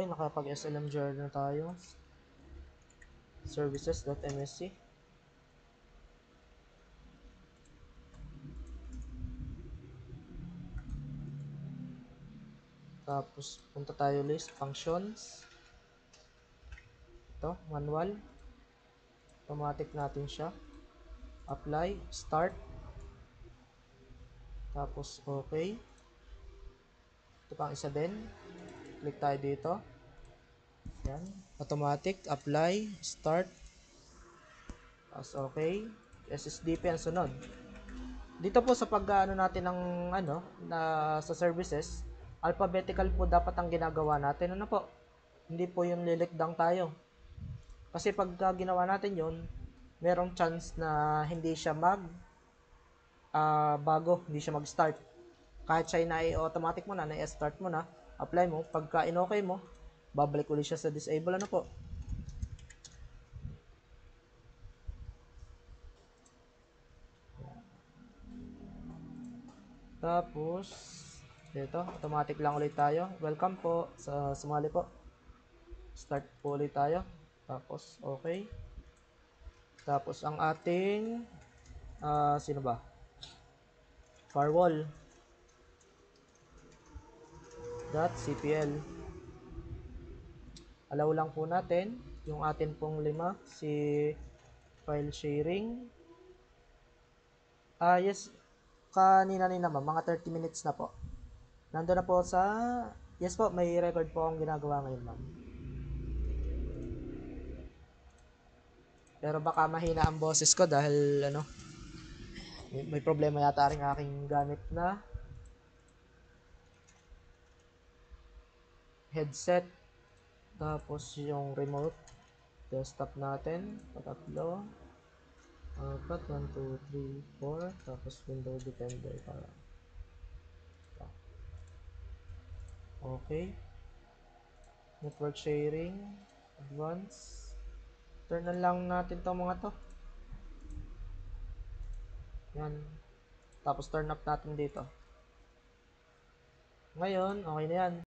Okay, nakapag-slmgr na tayo. Services.msc. Tapos, punta tayo list, functions. Ito, manual. Automatic natin siya. Apply, start. Tapos, okay. Ito pang isa din. Click tayo dito. Yan. Automatic, apply, start. Tapos, okay. SSDP ang sunod. Dito po sa pag-ano natin ng na sa services, alphabetical po dapat ang ginagawa natin. Ano po? Hindi po yung lilikdang tayo. Kasi pag ginawa natin yon, merong chance na hindi siya hindi siya mag-start. Kahit siya na-automatic mo na, na-start mo na, apply mo, pagka in-okay mo, babalik ulit siya sa disable. Ano po? Tapos, dito, automatic lang ulit tayo. Welcome po sa sumali po. Start po ulit tayo. Tapos, okay. Tapos, ang ating, sino ba? Firewall. .cpl. Allow lang po natin yung atin pong 5, si file sharing. Yes, kanina naman, mga 30 minutes na po. Nandun na po sa, yes po, may record po akong ginagawa ngayon, ma'am. Pero baka mahina ang boses ko dahil, may problema yata rin aking gamit na headset. Tapos yung remote desktop natin, patatlo. 4, 1, 2, 3, 4. Tapos window defender para. Okay. Network sharing. Advance. Turn on lang natin tong mga to. Yan. Tapos turn up natin dito. Ngayon, okay na yan.